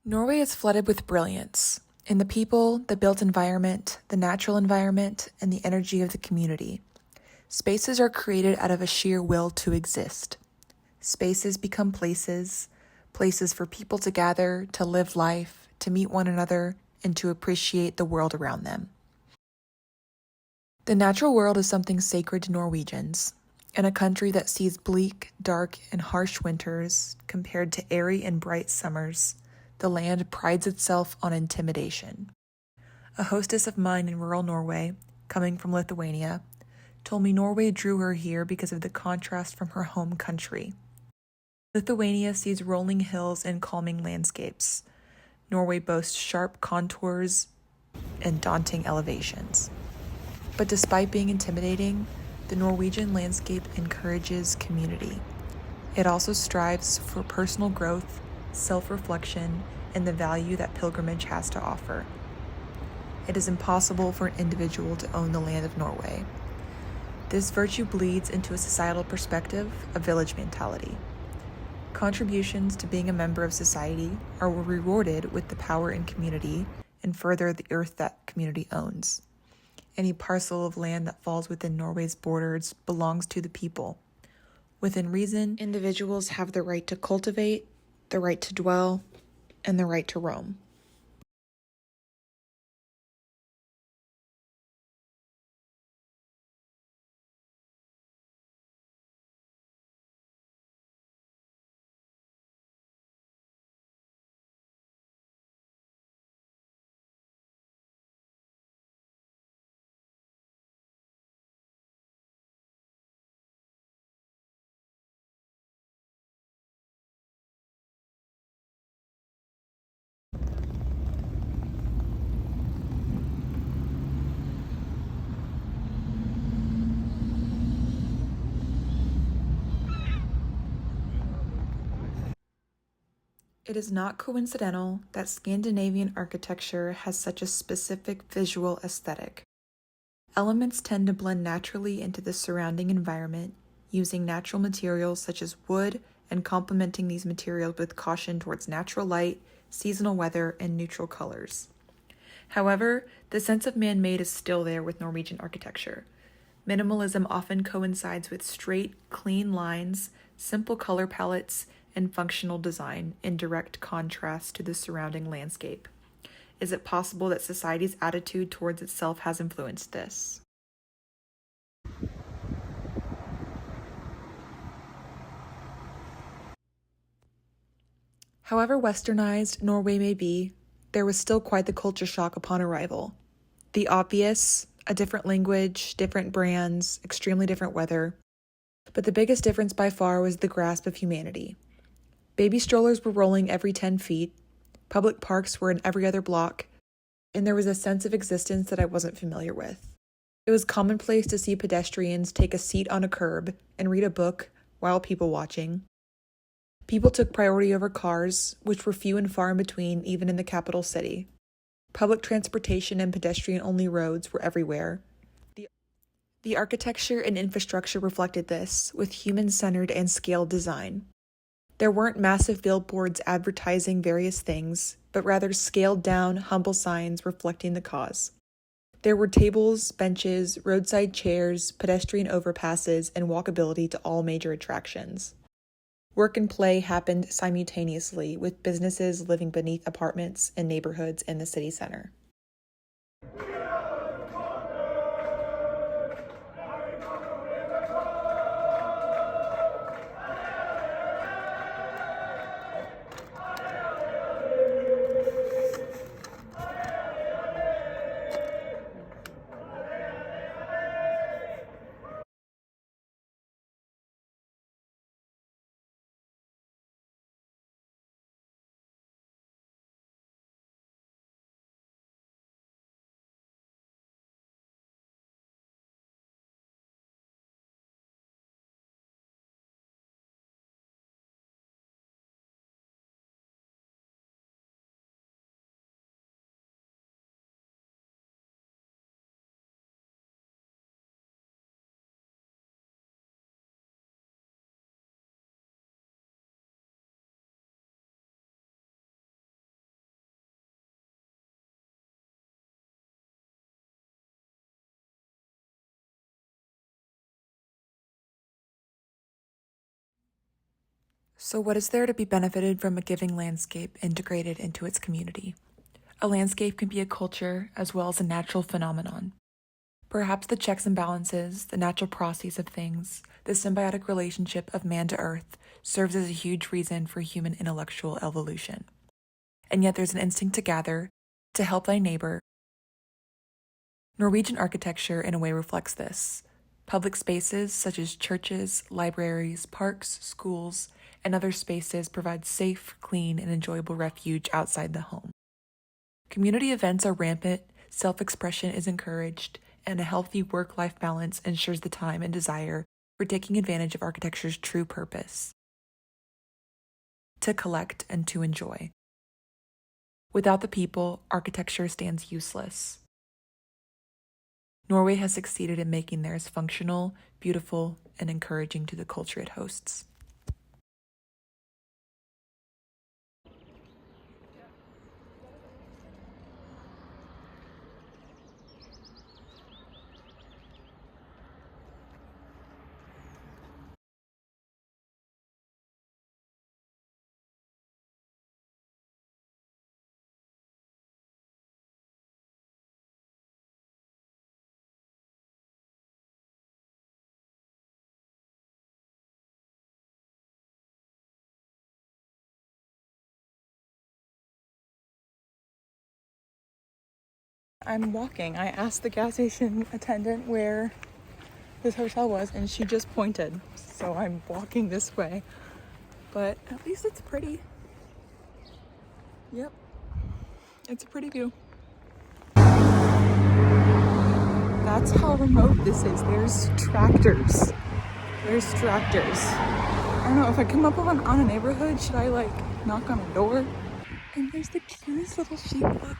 Norway is flooded with brilliance in the people, the built environment, the natural environment, and the energy of the community. Spaces are created out of a sheer will to exist. Spaces become places, places for people to gather, to live life, to meet one another, and to appreciate the world around them. The natural world is something sacred to Norwegians. In a country that sees bleak, dark, and harsh winters compared to airy and bright summers, the land prides itself on intimidation. A hostess of mine in rural Norway, coming from Lithuania, told me Norway drew her here because of the contrast from her home country. Lithuania sees rolling hills and calming landscapes. Norway boasts sharp contours and daunting elevations. But despite being intimidating, the Norwegian landscape encourages community. It also strives for personal growth, self-reflection, and the value that pilgrimage has to offer. It is impossible for an individual to own the land of Norway. This virtue bleeds into a societal perspective, a village mentality. Contributions to being a member of society are rewarded with the power and community, and further the earth that community owns. Any parcel of land that falls within Norway's borders belongs to the people. Within reason, individuals have the right to cultivate, the right to dwell, and the right to roam. It is not coincidental that Scandinavian architecture has such a specific visual aesthetic. Elements tend to blend naturally into the surrounding environment, using natural materials such as wood and complementing these materials with caution towards natural light, seasonal weather, and neutral colors. However, the sense of man-made is still there with Norwegian architecture. Minimalism often coincides with straight, clean lines, simple color palettes, and functional design in direct contrast to the surrounding landscape. Is it possible that society's attitude towards itself has influenced this? However westernized Norway may be, there was still quite the culture shock upon arrival. The obvious, a different language, different brands, extremely different weather. But the biggest difference by far was the grasp of humanity. Baby strollers were rolling every 10 feet, public parks were in every other block, and there was a sense of existence that I wasn't familiar with. It was commonplace to see pedestrians take a seat on a curb and read a book while people watching. People took priority over cars, which were few and far in between even in the capital city. Public transportation and pedestrian-only roads were everywhere. The architecture and infrastructure reflected this, with human-centered and scaled design. There weren't massive billboards advertising various things, but rather scaled-down, humble signs reflecting the cause. There were tables, benches, roadside chairs, pedestrian overpasses, and walkability to all major attractions. Work and play happened simultaneously, with businesses living beneath apartments and neighborhoods in the city center. So what is there to be benefited from a giving landscape integrated into its community? A landscape can be a culture as well as a natural phenomenon. Perhaps the checks and balances, the natural processes of things, the symbiotic relationship of man to earth serves as a huge reason for human intellectual evolution. And yet there's an instinct to gather, to help thy neighbor. Norwegian architecture in a way reflects this. Public spaces such as churches, libraries, parks, schools, and other spaces provide safe, clean, and enjoyable refuge outside the home. Community events are rampant, self-expression is encouraged, and a healthy work-life balance ensures the time and desire for taking advantage of architecture's true purpose: to collect and to enjoy. Without the people, architecture stands useless. Norway has succeeded in making theirs functional, beautiful, and encouraging to the culture it hosts. I'm walking. I asked the gas station attendant where this hotel was, and she just pointed. So I'm walking this way. But at least it's pretty. Yep. It's a pretty view. That's how remote this is. There's tractors. I don't know, if I come up on a neighborhood, should I knock on a door? And there's the cutest little sheep. Look.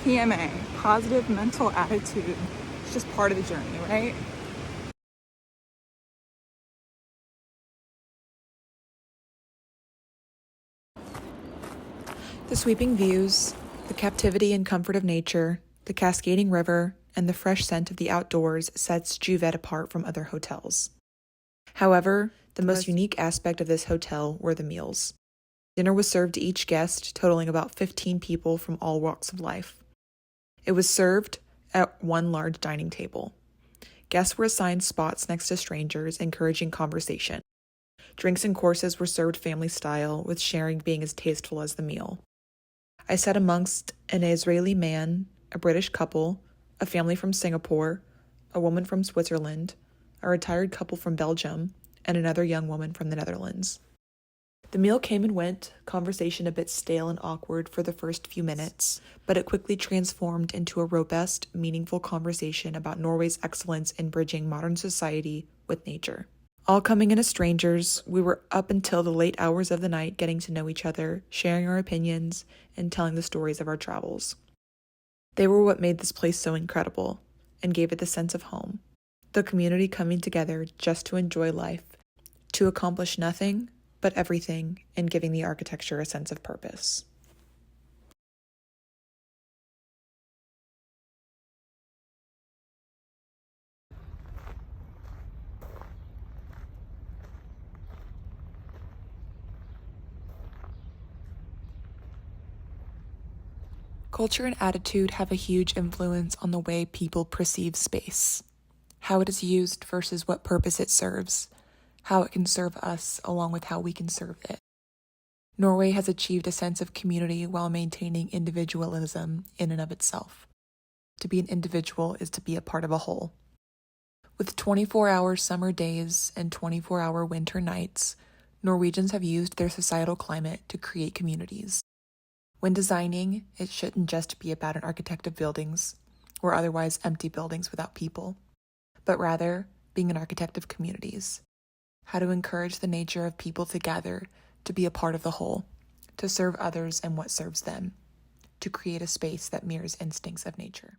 PMA, positive mental attitude. It's just part of the journey, right? The sweeping views, the captivity and comfort of nature, the cascading river, and the fresh scent of the outdoors sets Juvet apart from other hotels. However, the most unique aspect of this hotel were the meals. Dinner was served to each guest, totaling about 15 people from all walks of life. It was served at one large dining table. Guests were assigned spots next to strangers, encouraging conversation. Drinks and courses were served family style, with sharing being as tasteful as the meal. I sat amongst an Israeli man, a British couple, a family from Singapore, a woman from Switzerland, a retired couple from Belgium, and another young woman from the Netherlands. The meal came and went, conversation a bit stale and awkward for the first few minutes, but it quickly transformed into a robust, meaningful conversation about Norway's excellence in bridging modern society with nature. All coming in as strangers, we were up until the late hours of the night getting to know each other, sharing our opinions, and telling the stories of our travels. They were what made this place so incredible, and gave it the sense of home. The community coming together just to enjoy life, to accomplish nothing but everything, and giving the architecture a sense of purpose. Culture and attitude have a huge influence on the way people perceive space, how it is used versus what purpose it serves, how it can serve us along with how we can serve it. Norway has achieved a sense of community while maintaining individualism in and of itself. To be an individual is to be a part of a whole. With 24-hour summer days and 24-hour winter nights, Norwegians have used their societal climate to create communities. When designing, it shouldn't just be about an architect of buildings, or otherwise empty buildings without people, but rather being an architect of communities. How to encourage the nature of people to gather, to be a part of the whole, to serve others and what serves them, to create a space that mirrors instincts of nature.